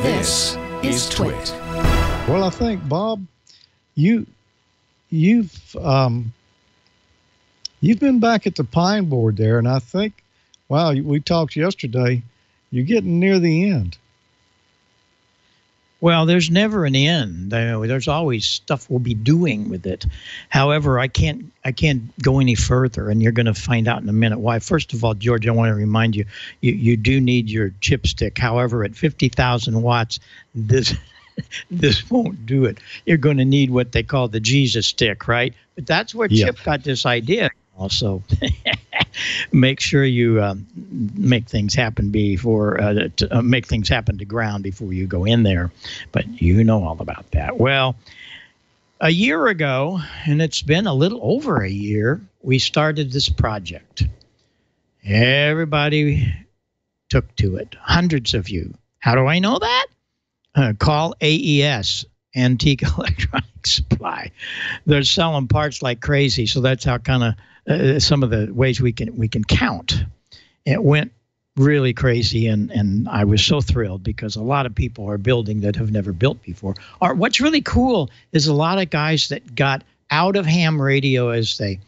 This is TWiT. Well, I think, Bob, you've been back at the Pineboard there, and I think, wow, we talked yesterday. You're getting near the end. Well, there's never an end. There's always stuff we'll be doing with it. However, I can't go any further, and you're going to find out in a minute why. First of all, George, I want to remind you, you do need your chipstick. However, at 50,000 watts, this won't do it. You're going to need what they call the Jesus stick, right? But that's where Chip got this idea. Also, make sure you make things happen make things happen to ground before you go in there. But you know all about that. Well, a year ago, and it's been a little over a year, we started this project. Everybody took to it. Hundreds of you. How do I know that? Call AES, Antique Electronic Supply. They're selling parts like crazy, so that's how kind of some of the ways we can count. It went really crazy, and I was so thrilled because a lot of people are building that have never built before. What's really cool is a lot of guys that got out of ham radio as they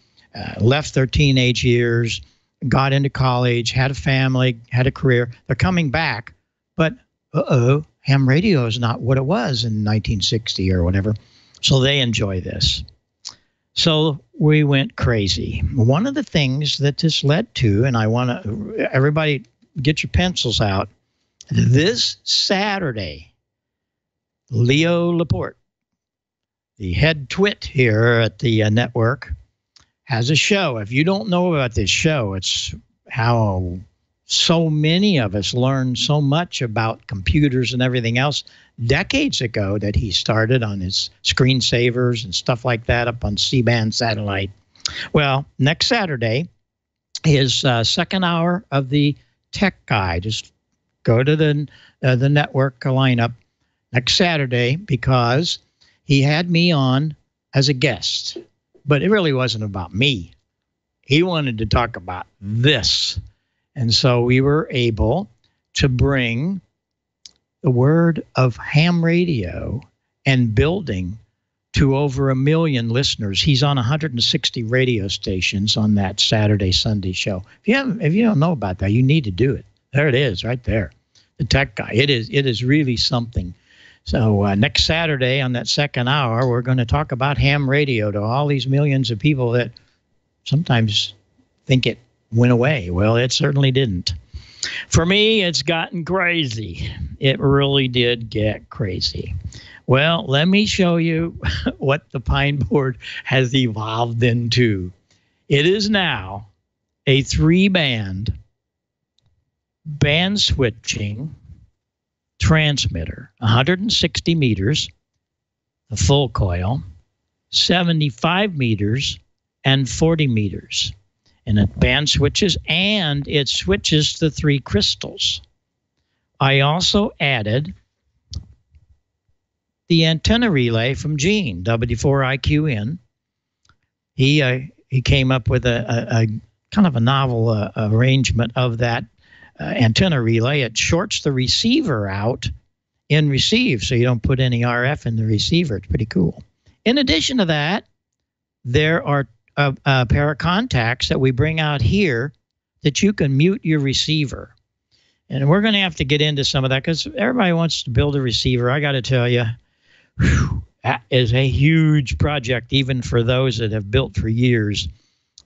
left their teenage years, got into college, had a family, had a career. They're coming back, but ham radio is not what it was in 1960 or whatever. So they enjoy this. So we went crazy. One of the things that this led to, and I want to, everybody get your pencils out. This Saturday, Leo Laporte, the head TWiT here at the network, has a show. If you don't know about this show, it's how so many of us learned so much about computers and everything else decades ago that he started on his screensavers and stuff like that up on C-band satellite. Well, next Saturday, his second hour of the Tech Guy. Just go to the network lineup next Saturday because he had me on as a guest. But it really wasn't about me. He wanted to talk about this. And so we were able to bring the word of ham radio and building to over 1 million listeners. He's on 160 radio stations on that Saturday, Sunday show. If you don't know about that, you need to do it. There it is, right there. The Tech Guy. It is really something. So next Saturday on that second hour, we're going to talk about ham radio to all these millions of people that sometimes think it went away. Well, it certainly didn't. For me, it's gotten crazy. It really did get crazy. Well, let me show you what the Pineboard has evolved into. It is now a 3-band band switching transmitter, 160 meters, the full coil, 75 meters, and 40 meters. And it band switches, and it switches the 3 crystals. I also added the antenna relay from Gene, W4IQN. He came up with a kind of a novel arrangement of that antenna relay. It shorts the receiver out in receive, so you don't put any RF in the receiver. It's pretty cool. In addition to that, there are a pair of contacts that we bring out here that you can mute your receiver. And we're going to have to get into some of that because everybody wants to build a receiver. I got to tell you, that is a huge project, even for those that have built for years.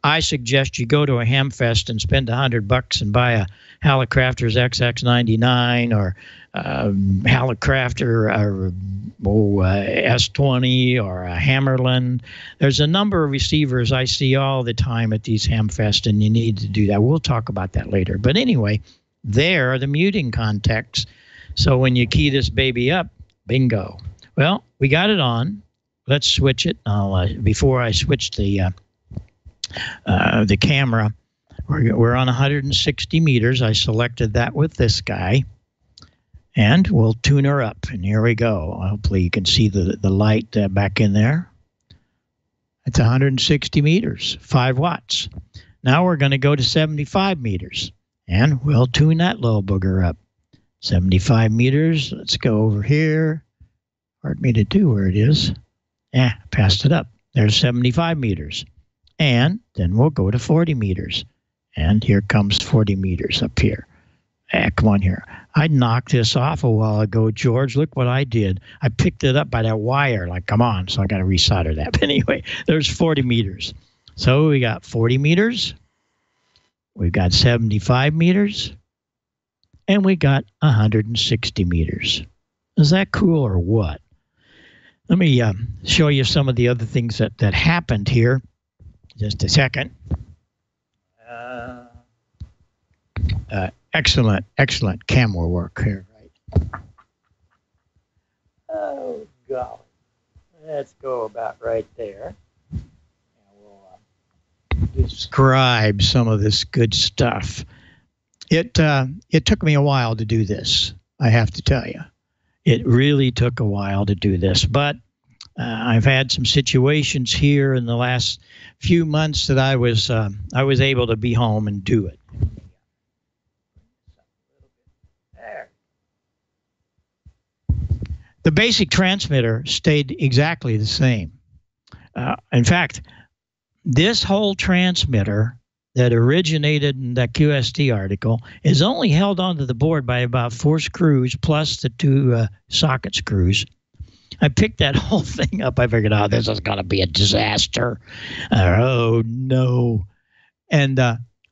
I suggest you go to a ham fest and spend $100 and buy a Hallicrafter's XX99 or Hallicrafter or S20 or a Hammerlin. There's a number of receivers I see all the time at these ham fests, and you need to do that. We'll talk about that later. But anyway, there are the muting contacts. So when you key this baby up, bingo. Well, we got it on. Let's switch it. Before I switch the camera, we're on 160 meters. I selected that with this guy, and we'll tune her up. And here we go. Hopefully you can see the light back in there. It's 160 meters, 5 watts. Now we're going to go to 75 meters, and we'll tune that little booger up 75 meters. Let's go over here. Hard me to do where it is. Passed it up. There's 75 meters. And then we'll go to 40 meters. And here comes 40 meters up here. Come on here. I knocked this off a while ago, George. Look what I did. I picked it up by that wire. Like, come on. So I got to resolder that. But anyway, there's 40 meters. So we got 40 meters. We've got 75 meters. And we got 160 meters. Is that cool or what? Let me show you some of the other things that happened here. Just a second. Excellent camera work here, right? Oh, golly. Let's go about right there. And we'll describe some of this good stuff. It took me a while to do this, I have to tell you. It really took a while to do this, but I've had some situations here in the last few months that I was able to be home and do it. There. The basic transmitter stayed exactly the same. In fact, this whole transmitter that originated in that QST article is only held onto the board by about 4 screws plus the 2 socket screws. I picked that whole thing up. I figured, oh, this is going to be a disaster. Oh, no. And,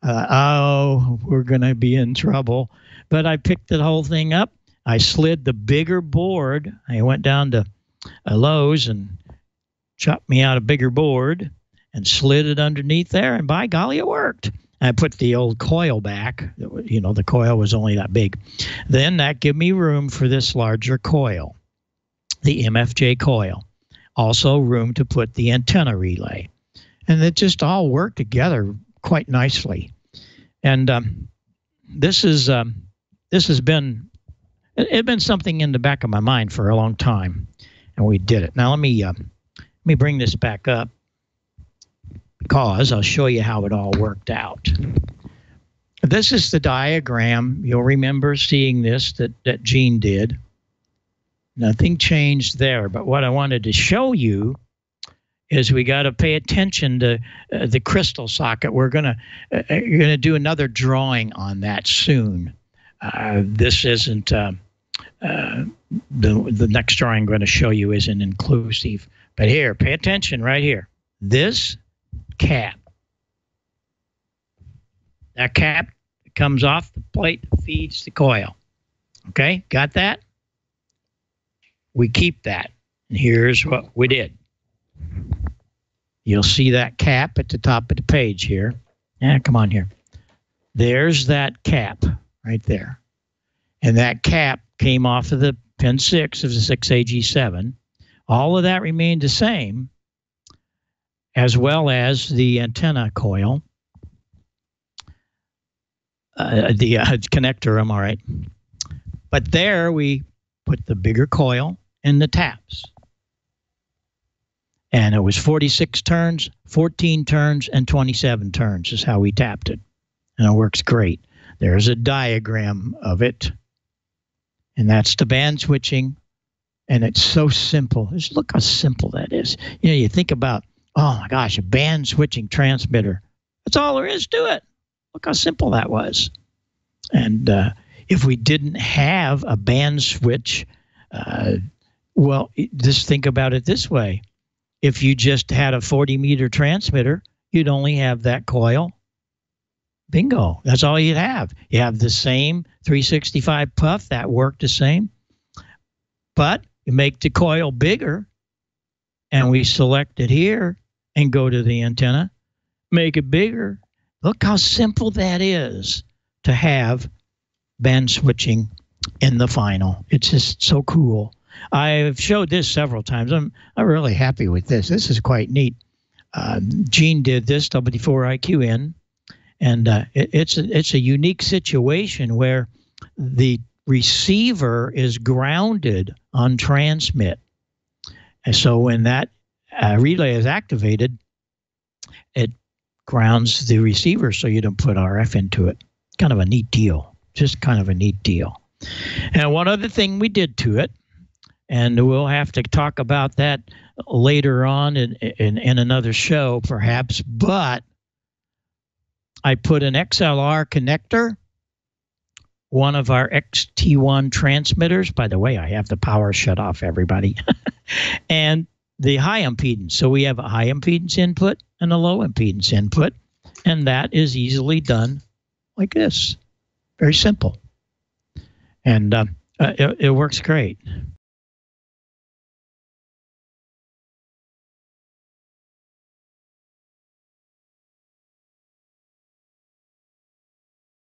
we're going to be in trouble. But I picked the whole thing up. I slid the bigger board. I went down to Lowe's and chopped me out a bigger board and slid it underneath there. And by golly, it worked. I put the old coil back. You know, the coil was only that big. Then that gave me room for this larger coil, the MFJ coil. Also room to put the antenna relay. And it just all worked together quite nicely. And this has been something in the back of my mind for a long time, and we did it. Now let me bring this back up, because I'll show you how it all worked out. This is the diagram. You'll remember seeing this that Gene did. Nothing changed there, but what I wanted to show you is we got to pay attention to the crystal socket. You're gonna do another drawing on that soon. This isn't the next drawing I'm going to show you isn't inclusive, but here, pay attention right here. This cap, that cap comes off the plate, feeds the coil. Okay, got that? We keep that. And here's what we did. You'll see that cap at the top of the page here. Come on here. There's that cap right there. And that cap came off of the pin 6 of the 6AG7. All of that remained the same, as well as the antenna coil. The connector, I'm all right. But there we put the bigger coil and the taps. And it was 46 turns, 14 turns, and 27 turns is how we tapped it. And it works great. There's a diagram of it. And that's the band switching. And it's so simple. Just look how simple that is. You know, you think about, oh my gosh, a band switching transmitter. That's all there is to it. Look how simple that was. And if we didn't have a band switch, well, just think about it this way. If you just had a 40-meter transmitter, you'd only have that coil. Bingo. That's all you'd have. You have the same 365 puff. That worked the same. But you make the coil bigger, and we select it here and go to the antenna, make it bigger. Look how simple that is to have band switching in the final. It's just so cool. I've showed this several times. I'm really happy with this. This is quite neat. Gene did this, W4IQN, and it's a unique situation where the receiver is grounded on transmit. And so when that relay is activated, it grounds the receiver so you don't put RF into it. Kind of a neat deal. Just kind of a neat deal. And one other thing we did to it, and we'll have to talk about that later on in another show, perhaps, but I put an XLR connector, one of our XT1 transmitters. By the way, I have the power shut off, everybody. And the high impedance. So we have a high impedance input and a low impedance input. And that is easily done like this. Very simple. And it works great.